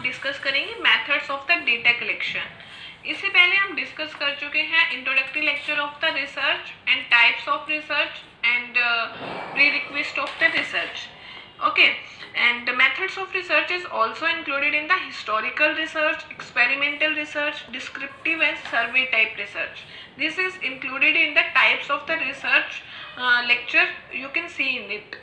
Discuss करेंगे methods of the data collection. इससे पहले हम डिस्कस कर चुके हैं introductory lecture of the research and types of research and pre request of the research. Okay, and the methods of research is also included in the historical research, experimental research, descriptive and survey type research. This is included in the types of the research lecture you can see in it.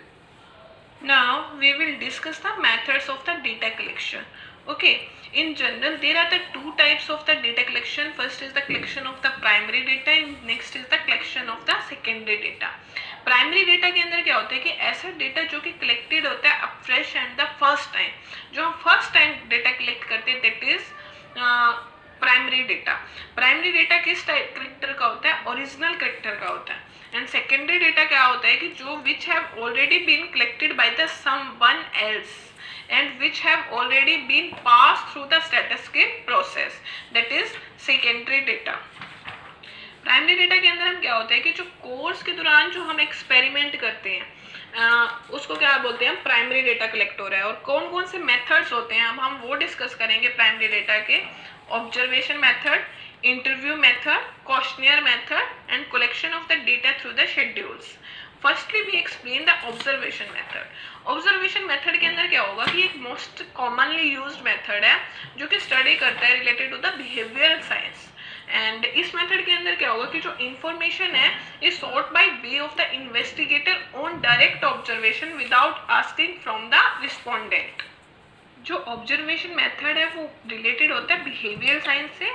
Now we will discuss the methods of the data collection. Okay, in general there are the two types of the data collection. First is the collection of the primary data and next is the collection of the secondary data. Primary data के अंदर क्या होता है कि ऐसा data जो कि collected होता है fresh and the first time, जो हम फर्स्ट टाइम डेटा कलेक्ट करते हैं that is primary data. Primary data किस टाइप करेक्टर का होता है? ओरिजिनल करेक्टर का होता है। एंड सेकेंडरी डेटा क्या होता है कि जो which have already been collected by the someone else and which have already been passed through the statistical process, that is secondary data. Primary data के अंदर हम क्या होता है कि जो कोर्स के दौरान जो हम एक्सपेरिमेंट करते हैं उसको क्या बोलते हैं? हम प्राइमरी डेटा कलेक्ट हो रहा है। और कौन कौन से मेथड्स होते हैं अब हम वो डिस्कस करेंगे प्राइमरी डेटा के। Observation method, interview method, questionnaire method and collection of the data through the schedules. Firstly we explain the observation method. Observation method के अंदर क्या होगा कि एक मोस्ट कॉमनली यूज्ड मेथड है जो कि स्टडी करता है related to the behavioural science. And इस मेथड के अंदर क्या होगा कि जो इंफॉर्मेशन है is sought by way of the investigator on direct observation without asking from the respondent. जो ऑब्जर्वेशन मेथड है वो रिलेटेड होता है बिहेवियर साइंस से।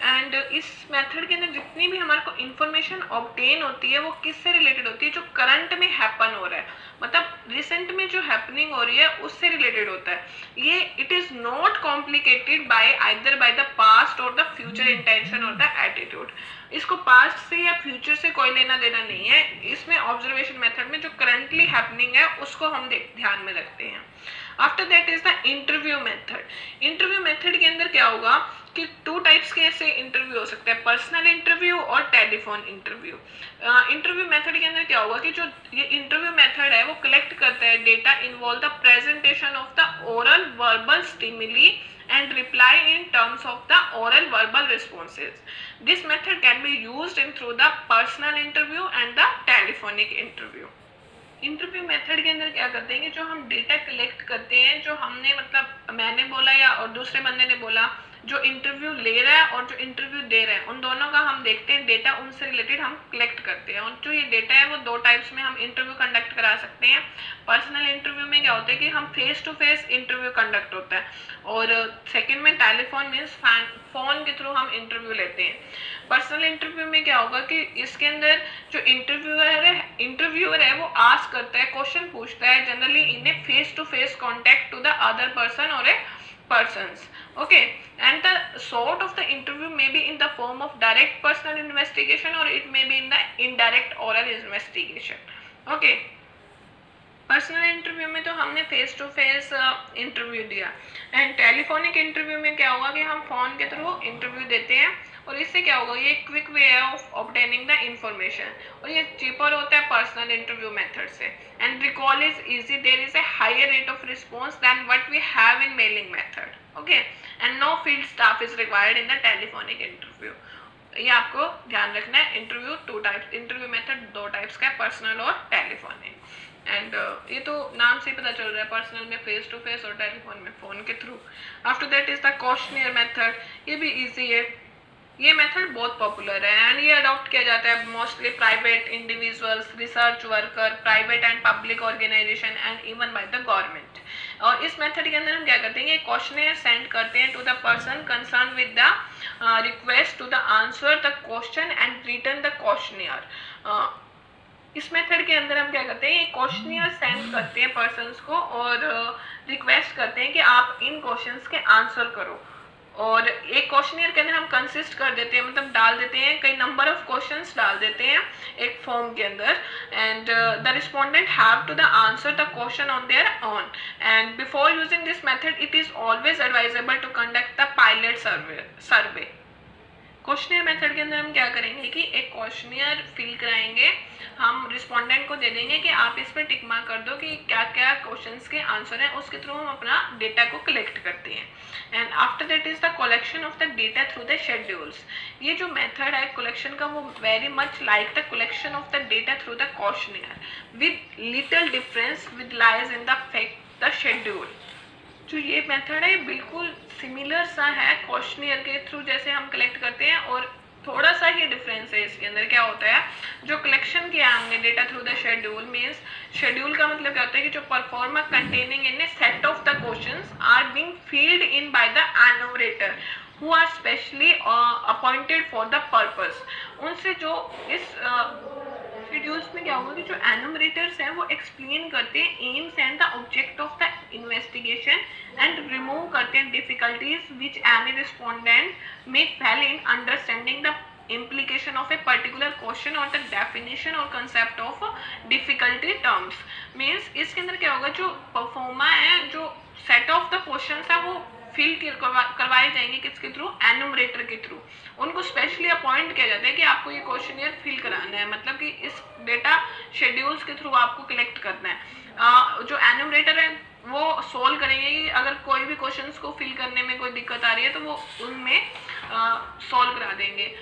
एंड इस मेथड के अंदर जितनी भी हमारे को इंफॉर्मेशन ऑब्टेन होती है वो किससे रिलेटेड होती है? जो करंट में हैपन हो रहा है, मतलब रिसेंट में जो हैपनिंग हो रही है उससे रिलेटेड होता है ये। It is not complicated bye either by the past और द फ्यूचर इंटेंशन और द एटीट्यूड। इसको पास्ट से या फ्यूचर से कोई लेना देना नहीं है। इसमें ऑब्जर्वेशन मेथड में जो करंटली हैपनिंग है उसको हम ध्यान में रखते हैं। After that is the interview method. Interview method के अंदर क्या होगा कि टू टाइप्स के ऐसे इंटरव्यू हो सकते हैं, पर्सनल इंटरव्यू और टेलीफोन इंटरव्यू। इंटरव्यू मेथड के अंदर क्या होगा कि जो ये इंटरव्यू मेथड है वो कलेक्ट करता है data involve the presentation of the oral verbal stimuli and reply in terms of the oral verbal responses. This method can be used in through the personal interview and the telephonic interview. Interview method के अंदर क्या करते हैं कि जो हम data collect करते हैं, जो हमने मतलब मैंने बोला या और दूसरे बंदे ने बोला, जो इंटरव्यू ले रहा है और जो इंटरव्यू दे रहे हैं उन दोनों का हम देखते हैं डेटा, उनसे रिलेटेड हम कलेक्ट करते हैं। और जो ये डेटा है वो दो टाइप्स में हम इंटरव्यू कंडक्ट करा सकते हैं। पर्सनल इंटरव्यू में क्या होता है कि हम face to face interview conduct होता है और सेकेंड में टेलीफोन मीन्स फोन के थ्रू हम इंटरव्यू लेते हैं। पर्सनल इंटरव्यू में क्या होगा कि इसके अंदर जो इंटरव्यूअर है वो आस्क करता है, क्वेश्चन पूछता है generally in a face to face contact to the other person और a persons. Okay, and the sort of the interview may be in the form of direct personal investigation or it may be in the indirect oral investigation. Okay, personal interview में तो हमने face to face interview दिया and telephonic interview में क्या होगा कि हम phone के थ्रू इंटरव्यू देते हैं और इससे क्या होगा ये क्विक वे है ऑफ ऑब्टेनिंग द इंफॉर्मेशन और ये चीपर होता है पर्सनल इंटरव्यू मेथड से। And recall is easy, there is a higher rate of response than what we have in mailing method. Okay, and no field staff is required in the telephonic interview. ये आपको ध्यान रखना है। Interview two types, interview method दो types का है, personal और telephonic. And ये तो नाम से पता चल रहा है, पर्सनल में फेस टू फेस और टेलीफोन में फोन के through. After that is the questionnaire method. ये भी इजी है, ये मेथड बहुत पॉपुलर है एंड ये अडॉप्ट किया जाता है mostly private individuals, research worker, private and public organisation and even by the government. और इस मेथड के अंदर हम क्या करते हैं, क्वेश्चनियर सेंड करते हैं to the person concern with the request to the answer the question and return the questionnaire. इस मेथड के अंदर हम क्या करते हैं, ये क्वेश्चनियर सेंड करते हैं पर्सन्स को और रिक्वेस्ट करते हैं कि आप इन क्वेश्चंस के आंसर करो। और एक क्वेश्चनियर के अंदर हम कंसिस्ट कर देते हैं, मतलब डाल देते हैं कई नंबर ऑफ क्वेश्चंस डाल देते हैं एक फॉर्म के अंदर and the respondent have to the answer the question on their own. And before using this method it is always advisable to conduct the pilot survey. Questionnaire method के अंदर हम क्या करेंगे कि एक क्वेश्चनियर फिल कराएंगे, हम रिस्पोंडेंट को दे देंगे कि आप इस पर टिक मार्क कर दो कि क्या क्या क्वेश्चंस के आंसर हैं, उसके थ्रू हम अपना डेटा को कलेक्ट करते हैं। And after that is the collection of the data through the schedules. ये जो मेथड है कलेक्शन का वो very much like the collection of the data through the questionnaire with little difference with lies in the fact the schedule. जो ये method है बिल्कुल similar सा है क्वेश्चनियर के थ्रू जैसे हम कलेक्ट करते हैं, और थोड़ा सा ही डिफरेंस है इसके अंदर। क्या होता है, जो कलेक्शन किया हमने data through the schedule means, schedule का मतलब क्या होता है कि जो proforma containing in a set of the questions are being filled in by the enumerator who are specially appointed for the purpose. उनसे जो इस शेड्यूल्स में क्या होगा कि जो एनुमरेटर्स हैं वो एक्सप्लेन करते हैं AIIMS and the object of the investigation and remove करते हैं difficulties which any respondent may fail in understanding the implication of a particular question or the definition or concept of difficulty terms। means इसके अंदर क्या होगा, जो pro forma है, जो set of the questions है वो फिल करवाए जाएंगे किसके थ्रू, एनुमरेटर के थ्रू। उनको स्पेशली अपॉइंट किया जाता है कि आपको ये क्वेश्चनियर फिल कराना है, मतलब कि इस डेटा शेड्यूल्स के थ्रू आपको कलेक्ट करना है। जो एनुमरेटर है वो सोल्व करेंगे कि अगर कोई भी क्वेश्चंस को फिल करने में कोई दिक्कत आ रही है तो वो उनमें सोल्व करा देंगे।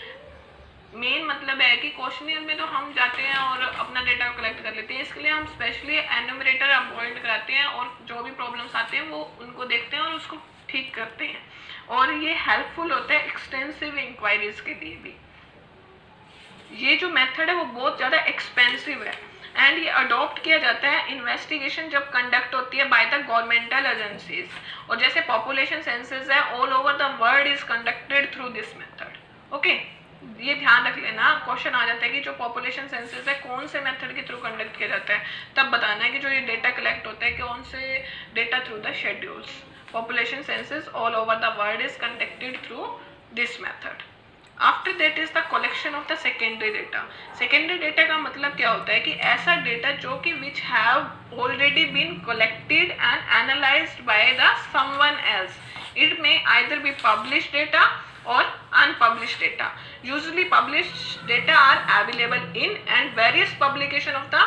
मेन मतलब है कि क्वेश्चनियर में तो हम जाते हैं और अपना डेटा कलेक्ट कर लेते हैं, इसके लिए हम स्पेशली एनुमरेटर अपॉइंट कराते हैं और जो भी प्रॉब्लम्स आते हैं वो उनको देखते हैं और उसको ठीक करते हैं, और ये हेल्पफुल होता है एक्सटेंसिव इंक्वायरीज के लिए भी। ये जो मेथड है वो बहुत ज़्यादा एक्सपेंसिव है एंड ये अडॉप्ट किया जाता है इन्वेस्टिगेशन जब कंडक्ट होती है बाय द गवर्नमेंटल एजेंसीज, और जैसे पॉपुलेशन सेंसस है all over the world is conducted through this method. Okay, ये ध्यान रख लेना, क्वेश्चन आ जाता है कि जो पॉपुलेशन सेंसस है कौन से मेथड के थ्रू कंडक्ट किया जाता है, तब बताना है कि जो ये डेटा कलेक्ट होता है कौन से data through the schedules. Population census all over the world is conducted through this method. After that is the collection of the secondary data. Secondary data का मतलब क्या होता है कि ऐसा डेटा जो कि which have already been collected and analysed by the someone else. It may either be published data or unpublished data. Usually published data are available in and various publication of the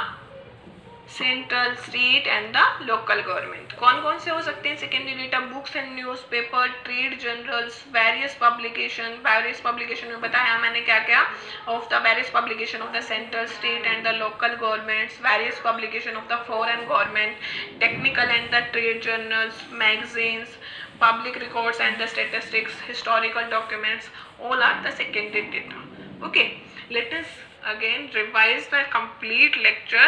central, state and the local government। कौन कौन से हो सकते हैं secondary data, books and newspaper, trade journals, various publication में बताया मैंने क्या क्या, of the various publication of the central, state and the local governments, various publication of the foreign government, technical and the trade journals, magazines, public records and the statistics, historical documents, all are the secondary data। Okay, let us again revise the complete lecture